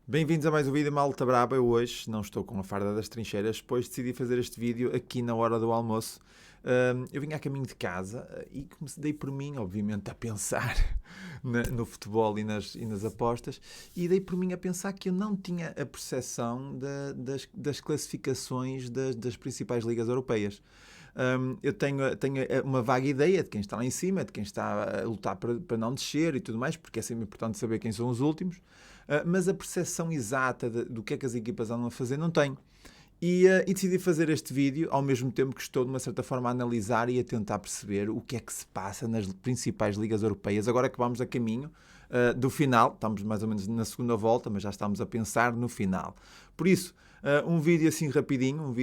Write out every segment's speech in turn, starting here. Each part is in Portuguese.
Bem-vindos a mais um vídeo Malta Braba. Eu hoje não estou com a farda das trincheiras, pois decidi fazer este vídeo aqui na hora do almoço. Eu vim a caminho de casa e dei por mim, obviamente, a pensar no futebol e nas apostas, e dei por mim a pensar que eu não tinha a percepção das classificações das principais ligas europeias. Eu tenho uma vaga ideia de quem está lá em cima, de quem está a lutar para não descer e tudo mais, porque é sempre importante saber quem são os últimos. Mas a percepção exata do que é que as equipas andam a fazer não tenho. E decidi fazer este vídeo ao mesmo tempo que estou, de uma certa forma, a analisar e a tentar perceber o que é que se passa nas principais ligas europeias. Agora que vamos a caminho do final, estamos mais ou menos na segunda volta, mas já estamos a pensar no final. Por isso, um vídeo assim rapidinho,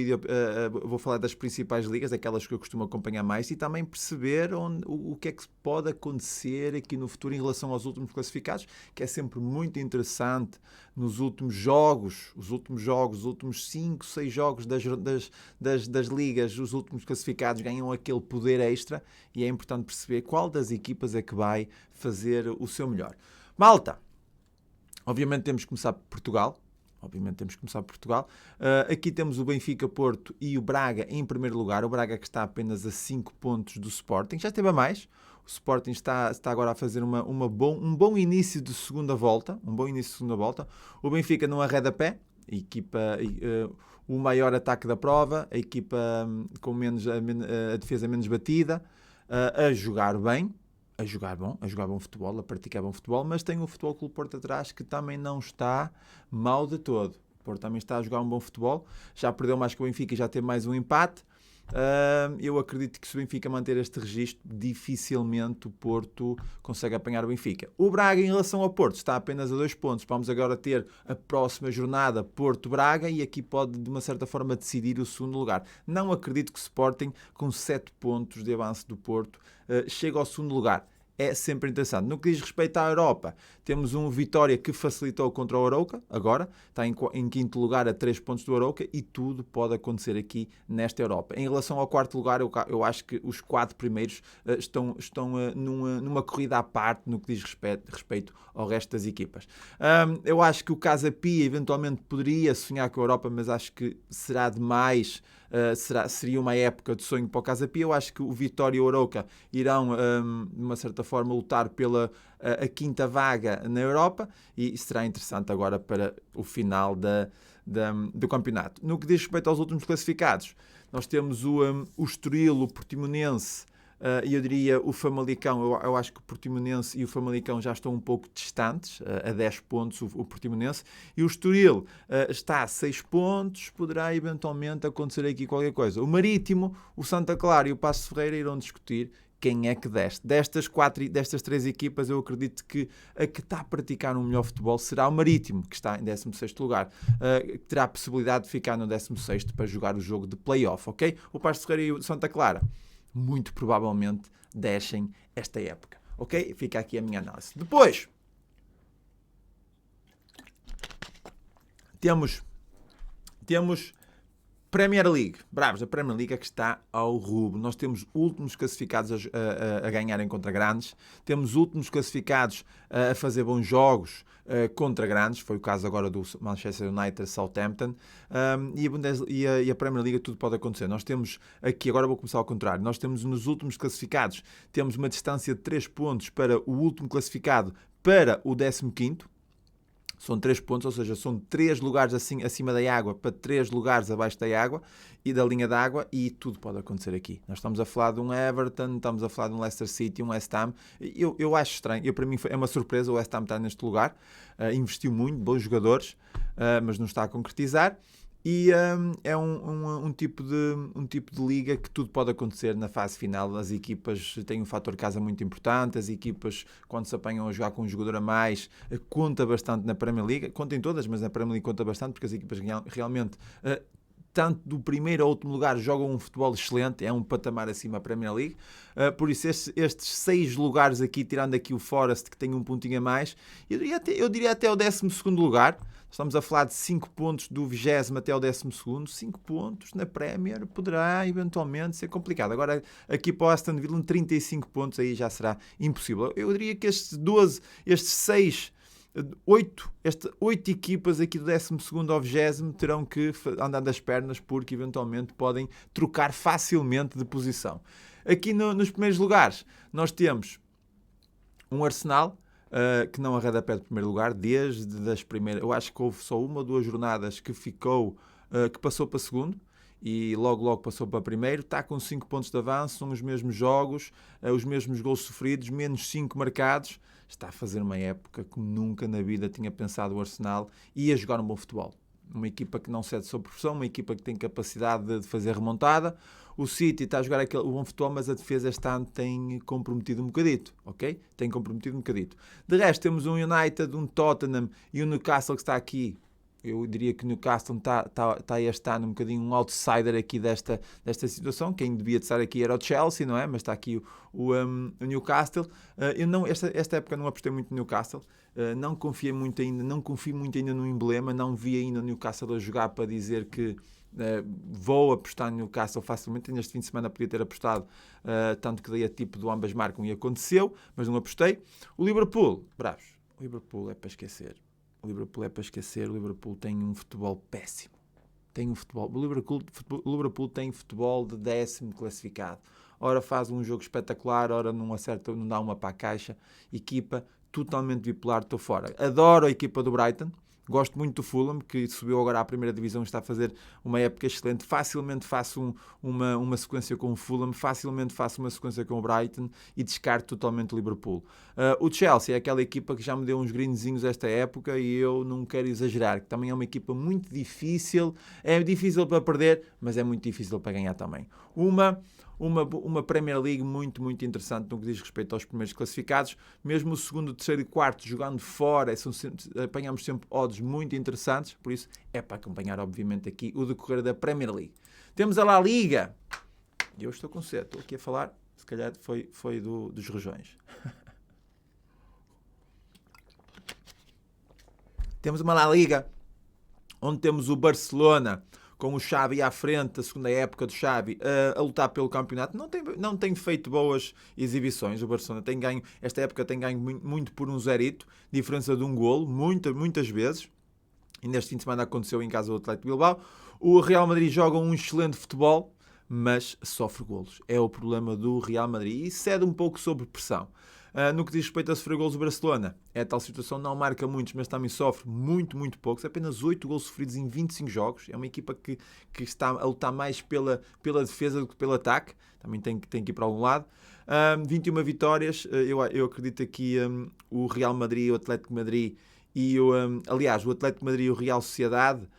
vou falar das principais ligas, aquelas que eu costumo acompanhar mais, e também perceber o que é que pode acontecer aqui no futuro em relação aos últimos classificados, que é sempre muito interessante nos últimos jogos, os últimos 5, 6 jogos das ligas, os últimos classificados ganham aquele poder extra e é importante perceber qual das equipas é que vai fazer o seu melhor. Malta, obviamente temos que começar por Portugal. Aqui temos o Benfica, Porto e o Braga em primeiro lugar. O Braga que está apenas a 5 pontos do Sporting. Já esteve a mais. O Sporting está agora a fazer um bom início de segunda volta. O Benfica não arreda pé. O maior ataque da prova. A equipa com a defesa menos batida. A jogar bem. A jogar bom futebol, a praticar bom futebol, mas tem o Futebol Clube Porto atrás que também não está mal de todo. O Porto também está a jogar um bom futebol, já perdeu mais que o Benfica e já teve mais um empate. Eu acredito que se o Benfica manter este registro, dificilmente o Porto consegue apanhar o Benfica. O Braga, em relação ao Porto, está apenas a 2 pontos. Vamos agora ter a próxima jornada Porto-Braga e aqui pode, de uma certa forma, decidir o segundo lugar. Não acredito que o Sporting, com 7 pontos de avanço do Porto, chegue ao segundo lugar. É sempre interessante. No que diz respeito à Europa, temos um Vitória que facilitou contra o Arouca, agora, está em quinto lugar a 3 pontos do Arouca e tudo pode acontecer aqui nesta Europa. Em relação ao quarto lugar, eu acho que os 4 primeiros estão numa corrida à parte no que diz respeito ao resto das equipas. Eu acho que o Casa Pia eventualmente poderia sonhar com a Europa, mas acho que será demais. Seria uma época de sonho para o Casa Pia. Eu acho que o Vitória e o Arouca irão, de uma certa forma, lutar pela a quinta vaga na Europa e será interessante agora para o final do campeonato. No que diz respeito aos últimos classificados, nós temos o Estoril, o Portimonense e eu diria o Famalicão. Eu acho que o Portimonense e o Famalicão já estão um pouco distantes, a 10 pontos o Portimonense, e o Estoril está a 6 pontos, poderá eventualmente acontecer aqui qualquer coisa. O Marítimo, o Santa Clara e o Paços Ferreira irão discutir quem é que desce. Destas 3 equipas, eu acredito que a que está a praticar um melhor futebol será o Marítimo, que está em 16º lugar. Terá a possibilidade de ficar no 16º para jogar o jogo de play-off, ok? O Paços Ferreira e o Santa Clara muito provavelmente descem esta época, ok? Fica aqui a minha análise. Depois, temos Premier League. Bravos, a Premier League é que está ao rubo. Nós temos últimos classificados a ganharem contra grandes. Temos últimos classificados a fazer bons jogos contra grandes. Foi o caso agora do Manchester United, Southampton. E a Premier League tudo pode acontecer. Nós temos aqui, agora vou começar ao contrário, nós temos nos últimos classificados, temos uma distância de 3 pontos para o último classificado para o 15º. São 3 pontos, ou seja, são 3 lugares assim, acima da água para 3 lugares abaixo da água e da linha da água, e tudo pode acontecer aqui. Nós estamos a falar de um Everton, estamos a falar de um Leicester City, um West Ham. Eu acho estranho, para mim é uma surpresa o West Ham estar neste lugar. Investiu muito, bons jogadores, mas não está a concretizar. E é um tipo de liga que tudo pode acontecer na fase final. As equipas têm um fator casa muito importante. As equipas, quando se apanham a jogar com um jogador a mais, conta bastante na Premier League. Conta em todas, mas na Premier League conta bastante, porque as equipas realmente, tanto do primeiro ao último lugar, jogam um futebol excelente. É um patamar acima da Premier League. Por isso, estes 6 lugares aqui, tirando aqui o Forest, que tem um pontinho a mais, eu diria até o 12º lugar. Estamos a falar de 5 pontos do 20º até o 12º. 5 pontos na Premier poderá eventualmente ser complicado. Agora, aqui para o Aston Villa, 35 pontos aí já será impossível. Eu diria que estes 6 Oito equipas aqui do 12º ao 20º terão que andar das pernas porque eventualmente podem trocar facilmente de posição. Aqui nos primeiros lugares nós temos um Arsenal que não arreda pé de primeiro lugar desde as primeiras. Eu acho que houve só uma ou duas jornadas que que passou para segundo e logo passou para primeiro. Está com 5 pontos de avanço, são os mesmos jogos, os mesmos gols sofridos, menos 5 marcados. Está a fazer uma época que nunca na vida tinha pensado o Arsenal e a jogar um bom futebol. Uma equipa que não cede sob pressão, uma equipa que tem capacidade de fazer remontada. O City está a jogar o bom futebol, mas a defesa este ano tem comprometido um bocadito, ok? Tem comprometido um bocadito. De resto, temos um United, um Tottenham e um Newcastle que está aqui. Eu diria que o Newcastle está este ano um bocadinho um outsider aqui desta situação. Quem devia estar aqui era o Chelsea, não é? Mas está aqui o Newcastle. Esta época não apostei muito no Newcastle. Não confio muito ainda no emblema. Não vi ainda o Newcastle a jogar para dizer que vou apostar no Newcastle facilmente. Neste fim de semana podia ter apostado, tanto que dei a tipo do ambas marcam e aconteceu, mas não apostei. O Liverpool, bravos. O Liverpool é para esquecer. O Liverpool tem um futebol péssimo. O Liverpool tem futebol de 10º classificado. Ora faz um jogo espetacular, ora não acerta, não dá uma para a caixa. Equipa totalmente bipolar, estou fora. Adoro a equipa do Brighton. Gosto muito do Fulham, que subiu agora à primeira divisão e está a fazer uma época excelente. Facilmente faço uma sequência com o Fulham, facilmente faço uma sequência com o Brighton e descarto totalmente o Liverpool. O Chelsea é aquela equipa que já me deu uns greenzinhos esta época e eu não quero exagerar, que também é uma equipa muito difícil. É difícil para perder, mas é muito difícil para ganhar também. Uma Premier League muito, muito interessante no que diz respeito aos primeiros classificados. Mesmo o segundo, terceiro e quarto jogando fora, apanhamos sempre odds muito interessantes, por isso é para acompanhar, obviamente, aqui o decorrer da Premier League. Temos a La Liga. Eu estou com sede, estou aqui a falar, se calhar foi dos Rojões. Temos uma La Liga, onde temos o Barcelona com o Xavi à frente, a segunda época do Xavi, a lutar pelo campeonato. Não tem feito boas exibições. O Barcelona tem ganho, esta época tem ganho muito por um zerito, diferença de um golo, muitas vezes. E neste fim de semana aconteceu em casa do Atlético Bilbao. O Real Madrid joga um excelente futebol, mas sofre golos. É o problema do Real Madrid e cede um pouco sob pressão. No que diz respeito a sofrer golos do Barcelona, é a tal situação, não marca muitos, mas também sofre muito poucos. Apenas 8 golos sofridos em 25 jogos. É uma equipa que está a lutar mais pela defesa do que pelo ataque. Também tem que ir para algum lado. 21 vitórias. Eu acredito aqui o Real Madrid, o Atlético Madrid e o Atlético Madrid e o Real Sociedade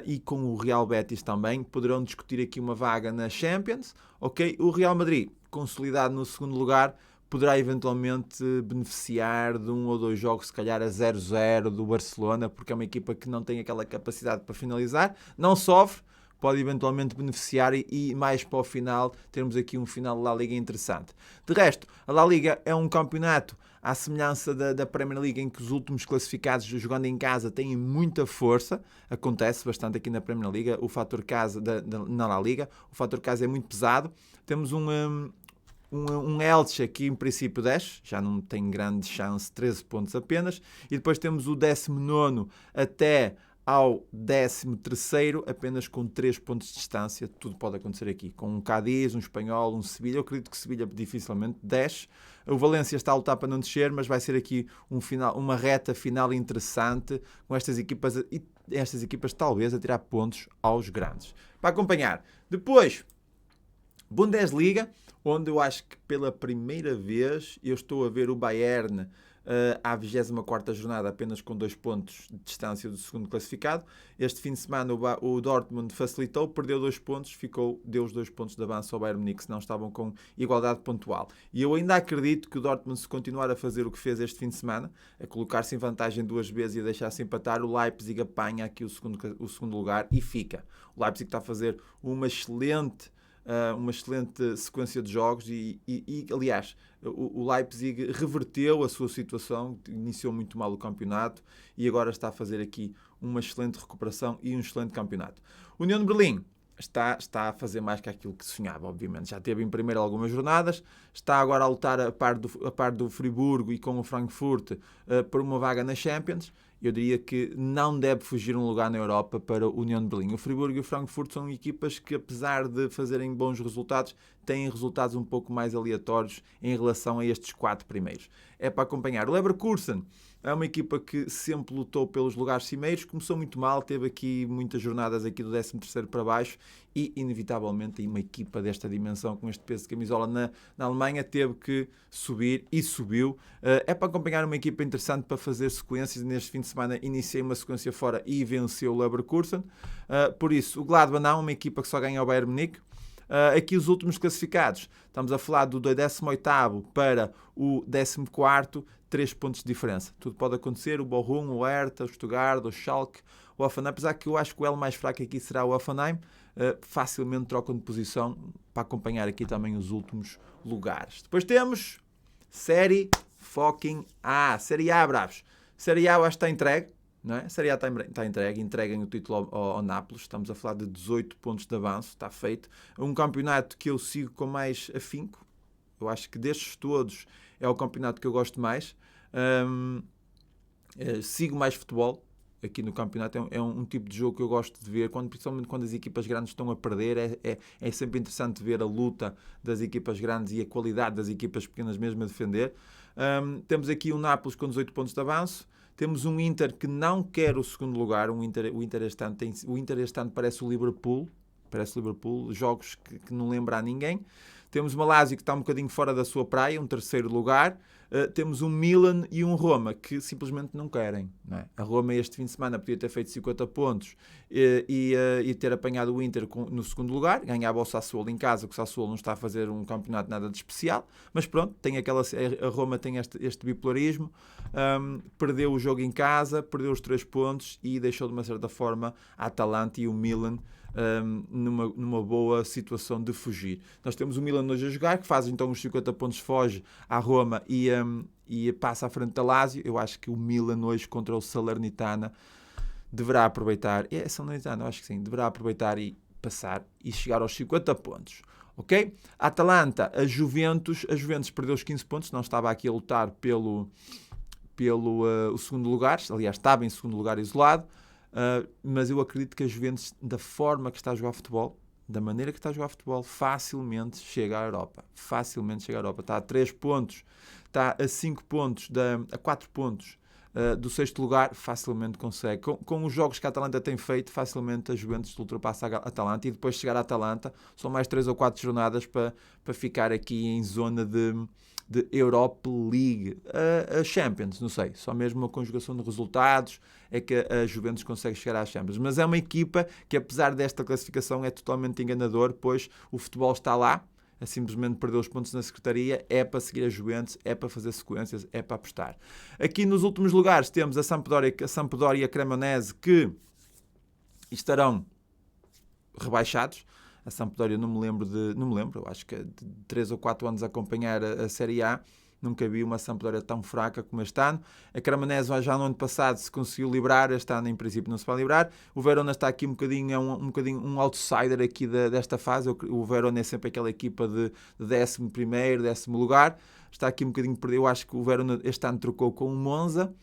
e com o Real Betis também poderão discutir aqui uma vaga na Champions. Ok? O Real Madrid, consolidado no segundo lugar, poderá eventualmente beneficiar de 1 ou 2 jogos, se calhar a 0-0 do Barcelona, porque é uma equipa que não tem aquela capacidade para finalizar, não sofre, pode eventualmente beneficiar e mais para o final termos aqui um final de La Liga interessante. De resto, a La Liga é um campeonato à semelhança da Premier League, em que os últimos classificados jogando em casa têm muita força. Acontece bastante aqui na Premier League, o fator casa na La Liga, o fator casa é muito pesado. Temos um Elche aqui em princípio 10, já não tem grande chance, 13 pontos apenas, e depois temos o 19º até ao 13º, apenas com 3 pontos de distância. Tudo pode acontecer aqui, com um Cádiz, um Espanhol, um Sevilha. Eu acredito que Sevilha dificilmente desce. O Valência está a lutar para não descer, mas vai ser aqui uma reta final interessante com estas equipas, e estas equipas talvez a tirar pontos aos grandes. Para acompanhar, depois Bundesliga, onde eu acho que pela primeira vez eu estou a ver o Bayern à 24ª jornada apenas com 2 pontos de distância do segundo classificado. Este fim de semana o Dortmund facilitou, perdeu 2 pontos, deu os 2 pontos de avanço ao Bayern Munique, senão estavam com igualdade pontual. E eu ainda acredito que o Dortmund, se continuar a fazer o que fez este fim de semana, a colocar-se em vantagem 2 vezes e a deixar-se empatar, o Leipzig apanha aqui o segundo lugar e fica. O Leipzig está a fazer uma excelente sequência de jogos e aliás, o Leipzig reverteu a sua situação, iniciou muito mal o campeonato e agora está a fazer aqui uma excelente recuperação e um excelente campeonato. União de Berlim está a fazer mais que aquilo que sonhava, obviamente. Já teve em primeiro algumas jornadas, está agora a lutar a par do Friburgo e com o Frankfurt por uma vaga na Champions. Eu diria que não deve fugir um lugar na Europa para a União de Berlim. O Friburgo e o Frankfurt são equipas que, apesar de fazerem bons resultados, têm resultados um pouco mais aleatórios em relação a estes 4 primeiros. É para acompanhar. O Leverkusen é uma equipa que sempre lutou pelos lugares cimeiros, começou muito mal, teve aqui muitas jornadas aqui do 13º para baixo e, inevitavelmente, uma equipa desta dimensão, com este peso de camisola na Alemanha, teve que subir e subiu. É para acompanhar uma equipa interessante para fazer sequências. Neste fim de semana iniciei uma sequência fora e venceu o Leverkusen. Por isso, o Gladbach não, uma equipa que só ganha o Bayern Munique. Aqui os últimos classificados, estamos a falar do 18º para o 14º, 3 pontos de diferença. Tudo pode acontecer, o Bochum, o Hertha, o Stuttgart, o Schalke, o Hoffenheim, apesar que eu acho que o elo mais fraco aqui será o Hoffenheim, facilmente trocam de posição para acompanhar aqui também os últimos lugares. Depois temos Série fucking A, Série A, bravos. Série A eu acho que está entregue. Não é? A Série A está entregue, entreguem o título ao Nápoles, estamos a falar de 18 pontos de avanço, está feito. Um campeonato que eu sigo com mais afinco, eu acho que destes todos é o campeonato que eu gosto mais. Sigo mais futebol aqui no campeonato, é um tipo de jogo que eu gosto de ver, principalmente quando as equipas grandes estão a perder, é sempre interessante ver a luta das equipas grandes e a qualidade das equipas pequenas mesmo a defender. Temos aqui o Nápoles com 18 pontos de avanço. Temos um Inter que não quer o segundo lugar. O Inter este ano parece o Liverpool. Jogos que não lembra a ninguém. Temos uma Lazio que está um bocadinho fora da sua praia, um terceiro lugar. Temos um Milan e um Roma que simplesmente não querem. Não é? A Roma este fim de semana podia ter feito 50 pontos e ter apanhado o Inter no segundo lugar. Ganhava o Sassuolo em casa, que o Sassuolo não está a fazer um campeonato nada de especial. Mas pronto, a Roma tem este bipolarismo. Perdeu o jogo em casa, perdeu os 3 pontos e deixou de uma certa forma a Atalanta e o Milan numa boa situação de fugir. Nós temos o Milan hoje a jogar, que faz então os 50 pontos, foge à Roma e passa à frente da Lazio. Eu acho que o Milan hoje contra o Salernitana deverá aproveitar, Salernitana, eu acho que sim, deverá aproveitar e passar e chegar aos 50 pontos. Ok? A Atalanta, a Juventus perdeu os 15 pontos, não estava aqui a lutar pelo o segundo lugar, aliás, estava em segundo lugar isolado. Mas eu acredito que a Juventus, da forma que está a jogar futebol, da maneira que está a jogar futebol, facilmente chega à Europa. Está a 3 pontos, está a 5 pontos, a 4 pontos do 6º lugar, facilmente consegue. Com os jogos que a Atalanta tem feito, facilmente a Juventus ultrapassa a Atalanta e depois de chegar à Atalanta, são mais 3 ou 4 jornadas para ficar aqui em zona de Europa League, a Champions, não sei, só mesmo uma conjugação de resultados é que a Juventus consegue chegar à Champions, mas é uma equipa que apesar desta classificação é totalmente enganador, pois o futebol está lá, é simplesmente perder os pontos na secretaria, é para seguir a Juventus, é para fazer sequências, é para apostar. Aqui nos últimos lugares temos a Sampdoria e a Cremonese que estarão rebaixados. A Sampdoria não me lembro, eu acho que de 3 ou 4 anos a acompanhar a Série A, nunca vi uma Sampdoria tão fraca como este ano. A Cremonese já no ano passado se conseguiu livrar, este ano em princípio não se vai livrar. O Verona está aqui um bocadinho um outsider aqui desta fase. O Verona é sempre aquela equipa de 11º, 10º lugar. Está aqui um bocadinho perdido. Eu acho que o Verona este ano trocou com o Monza.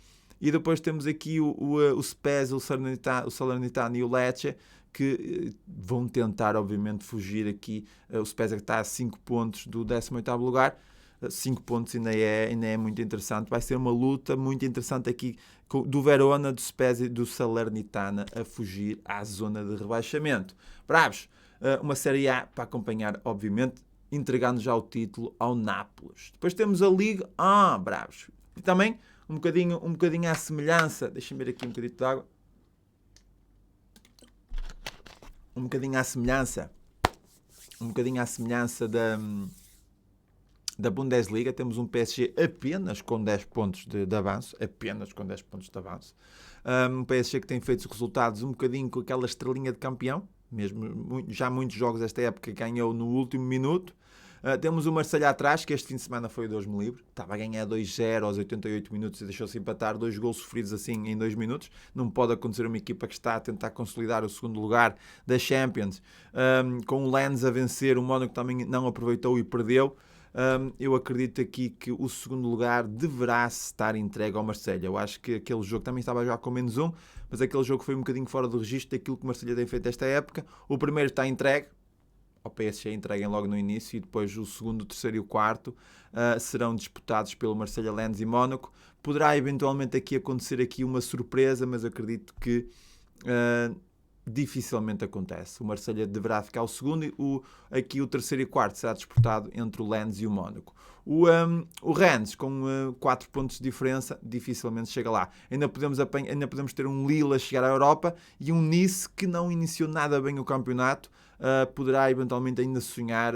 E depois temos aqui o Spezia, o Salernitano e o Lecce, que vão tentar, obviamente, fugir aqui. O Spezia está a 5 pontos do 18º lugar. 5 pontos ainda é muito interessante. Vai ser uma luta muito interessante aqui do Verona, do Spezia e do Salernitana a fugir à zona de rebaixamento. Bravos, uma Série A para acompanhar, obviamente, entregando já o título ao Nápoles. Depois temos a Liga bravos. E também um bocadinho à semelhança, deixem-me ver aqui um bocadinho de água. Um bocadinho à semelhança da Bundesliga, temos um PSG apenas com 10 pontos de avanço, um PSG que tem feito os resultados um bocadinho com aquela estrelinha de campeão, mesmo já muitos jogos desta época ganhou no último minuto. Temos o Marselha atrás, que este fim de semana foi o Deus-me livre. Estava a ganhar 2-0 aos 88 minutos e deixou-se empatar 2 gols sofridos assim em 2 minutos. Não pode acontecer uma equipa que está a tentar consolidar o segundo lugar da Champions. Com o Lens a vencer, o Mónaco também não aproveitou e perdeu. Eu acredito aqui que o segundo lugar deverá estar entregue ao Marselha. Eu acho que aquele jogo também estava a jogar com -1, mas aquele jogo foi um bocadinho fora do registro daquilo que o Marselha tem feito esta época. O primeiro está entregue ao PSG, entreguem logo no início, e depois o segundo, o terceiro e o quarto serão disputados pelo Marselha, Lens e Mónaco. Poderá eventualmente aqui acontecer aqui uma surpresa, mas acredito que dificilmente acontece. O Marselha deverá ficar o segundo e aqui o terceiro e quarto será disputado entre o Lens e o Mónaco. O Rennes, com 4 pontos de diferença, dificilmente chega lá. Ainda podemos ter um Lille a chegar à Europa e um Nice que não iniciou nada bem o campeonato, poderá eventualmente ainda sonhar,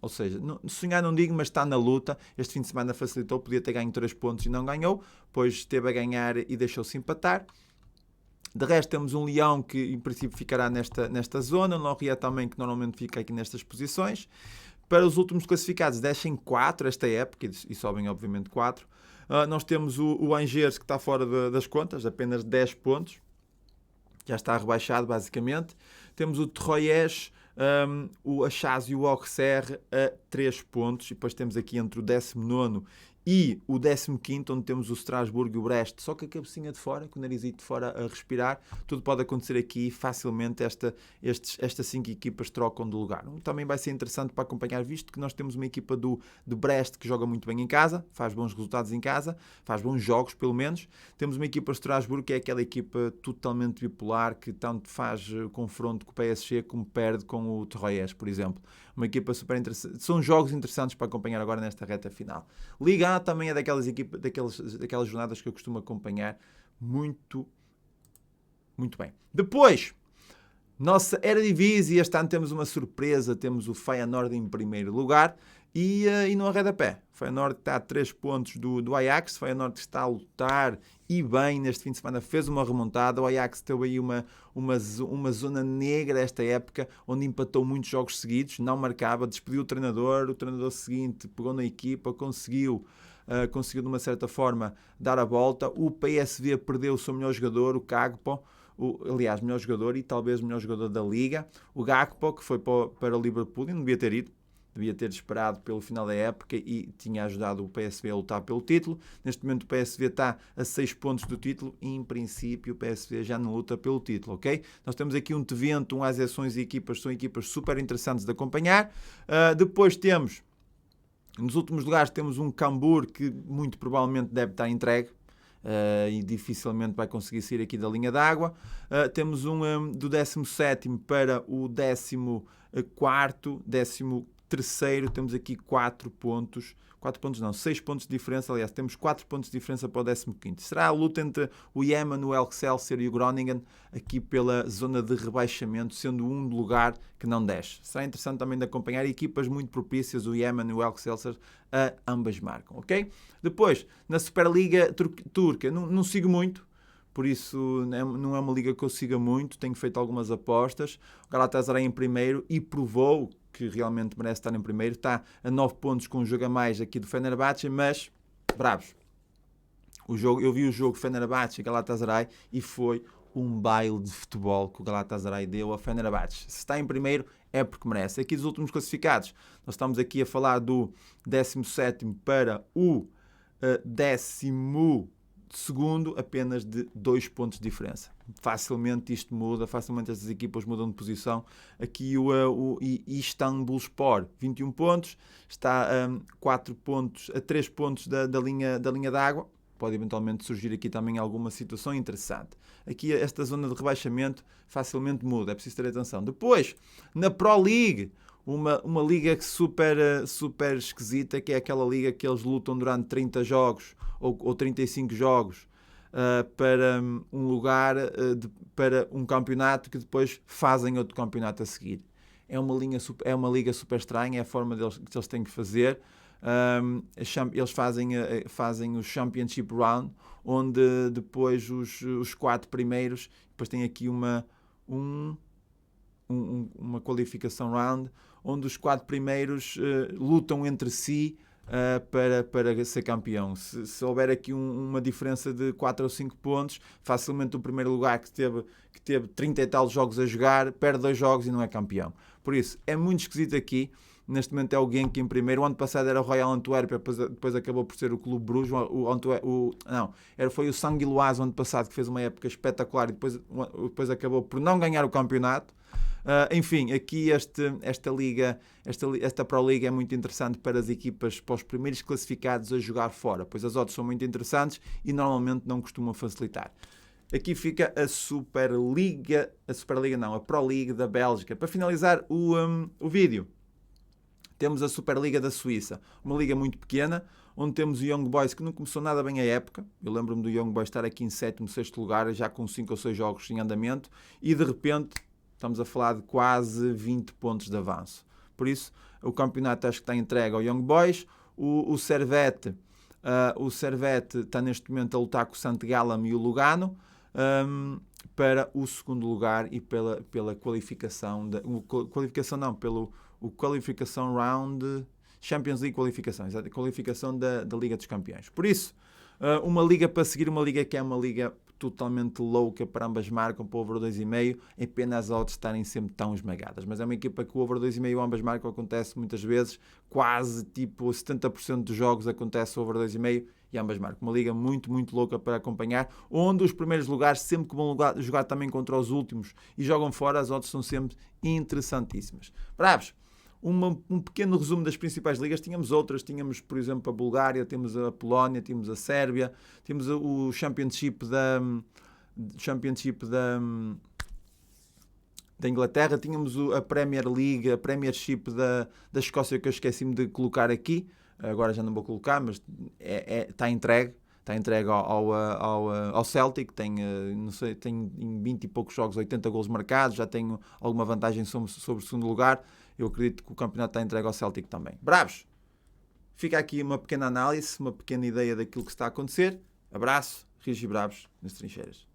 ou seja, sonhar não digo, mas está na luta. Este fim de semana facilitou, podia ter ganho 3 pontos e não ganhou, pois esteve a ganhar e deixou-se empatar. De resto, temos um Lyon que em princípio ficará nesta zona, o Lorient também, que normalmente fica aqui nestas posições. Para os últimos classificados, descem 4 esta época e sobem obviamente 4. Nós temos o Angers, que está fora das contas, apenas 10 pontos, já está rebaixado basicamente. Temos o Troyes, o Achaz e o Auxerre a 3 pontos, e depois temos aqui entre o 19º e o 15º, onde temos o Strasbourg e o Brest, só com a cabecinha de fora, com o narizito de fora a respirar. Tudo pode acontecer aqui facilmente. Estas 5 equipas trocam de lugar. Também vai ser interessante para acompanhar, visto que nós temos uma equipa do Brest que joga muito bem em casa, faz bons resultados em casa, faz bons jogos pelo menos. Temos uma equipa de Strasbourg que é aquela equipa totalmente bipolar, que tanto faz confronto com o PSG como perde com o Troyes, por exemplo. Uma equipa super interessante. São jogos interessantes para acompanhar agora nesta reta final. Liga A também é daquelas jornadas que eu costumo acompanhar muito, muito bem. Depois, nossa Eredivisie, este ano temos uma surpresa, temos o Feyenoord em primeiro lugar e não arreda pé. O Feyenoord está a 3 pontos do Ajax, o Feyenoord está a lutar e bem, neste fim de semana fez uma remontada. O Ajax teve aí uma zona negra esta época, onde empatou muitos jogos seguidos, não marcava, despediu o treinador seguinte pegou na equipa, conseguiu de uma certa forma dar a volta. O PSV perdeu o seu melhor jogador, o Gakpo, melhor jogador e talvez o melhor jogador da Liga, o Gakpo, que foi para o Liverpool e não devia ter ido. Devia ter esperado pelo final da época e tinha ajudado o PSV a lutar pelo título. Neste momento o PSV está a 6 pontos do título e, em princípio, o PSV já não luta pelo título, ok? Nós temos aqui um Twente, um Azessões e equipas, são equipas super interessantes de acompanhar. Depois temos, nos últimos lugares, temos um Cambuur que muito provavelmente deve estar entregue. E dificilmente vai conseguir sair aqui da linha d'água. Temos do 17º para o 14º, 13º, temos aqui 6 pontos de diferença. Aliás, temos 4 pontos de diferença para o 15º. Será a luta entre o Iemen, o Excelsior e o Groningen, aqui pela zona de rebaixamento, sendo um lugar que não desce. Será interessante também de acompanhar equipas muito propícias, o Iemen e o Excelsior, ambas marcam, ok? Depois, na Superliga Turca, não sigo muito, por isso não é uma liga que eu siga muito, tenho feito algumas apostas. O Galatasaray em primeiro e provou que realmente merece estar em primeiro, está a 9 pontos com um jogo a mais aqui do Fenerbahçe, mas bravos. Eu vi o jogo Fenerbahçe e Galatasaray e foi um baile de futebol que o Galatasaray deu ao Fenerbahçe. Se está em primeiro é porque merece. Aqui dos últimos classificados, nós estamos aqui a falar do 17º para o 12º, apenas de 2 pontos de diferença. Facilmente isto muda, facilmente estas equipas mudam de posição. Aqui o Istanbulspor, 21 pontos, está a 3 pontos da linha d'água. Pode eventualmente surgir aqui também alguma situação interessante. Aqui esta zona de rebaixamento facilmente muda, é preciso ter atenção. Depois, na Pro League, uma liga super esquisita, que é aquela liga que eles lutam durante 30 jogos ou 35 jogos para um lugar, para um campeonato que depois fazem outro campeonato a seguir. É uma liga super estranha, é a forma que eles têm que fazer. Eles fazem o Championship Round, onde depois os 4 primeiros, depois tem aqui uma qualificação round, onde os 4 primeiros lutam entre si para ser campeão. Se houver aqui uma diferença de 4 ou 5 pontos, facilmente o primeiro lugar que teve 30 e tal jogos a jogar, perde 2 jogos e não é campeão. Por isso, é muito esquisito aqui. Neste momento é o Genk em primeiro. O ano passado era o Royal Antuérpia, depois acabou por ser o Clube Bruges. Foi o Sanguiloise o ano passado, que fez uma época espetacular e depois acabou por não ganhar o campeonato. Enfim, aqui esta Pro League é muito interessante para as equipas, para os primeiros classificados a jogar fora, pois as odds são muito interessantes e normalmente não costumam facilitar. Aqui fica a Pro League da Bélgica. Para finalizar o vídeo, temos a Superliga da Suíça, uma liga muito pequena, onde temos o Young Boys, que não começou nada bem a época. Eu lembro-me do Young Boys estar aqui em 7º, 6º lugar, já com 5 ou 6 jogos em andamento, e de repente estamos a falar de quase 20 pontos de avanço. Por isso, o campeonato acho que está entregue ao Young Boys. O Servette está neste momento a lutar com o Sant Gallen e o Lugano para o segundo lugar e pela qualificação, o Qualification Round, Champions League qualificações, a qualificação da Liga dos Campeões. Por isso, uma liga para seguir, uma liga que é uma liga totalmente louca, para ambas marcam, para o over 2,5, é pena as odds estarem sempre tão esmagadas, mas é uma equipa que o over 2,5 ambas marcam acontece muitas vezes, quase tipo 70% dos jogos acontece o over 2,5 e ambas marcam. Uma liga muito, muito louca para acompanhar, onde os primeiros lugares, sempre que vão jogar também contra os últimos e jogam fora, as odds são sempre interessantíssimas. Bravos! Um pequeno resumo das principais ligas. Tínhamos outras, tínhamos, por exemplo, a Bulgária, temos a Polónia, tínhamos a Sérvia, tínhamos o Championship da Inglaterra, tínhamos a Premier League, a Premiership da Escócia, que eu esqueci-me de colocar aqui, agora já não vou colocar, mas está entregue. Está entregue ao Celtic, tem em 20 e poucos jogos 80 golos marcados, já tem alguma vantagem sobre o segundo lugar. Eu acredito que o campeonato está entregue ao Celtic também. Bravos! Fica aqui uma pequena análise, uma pequena ideia daquilo que está a acontecer. Abraço, rios e bravos nas trincheiras.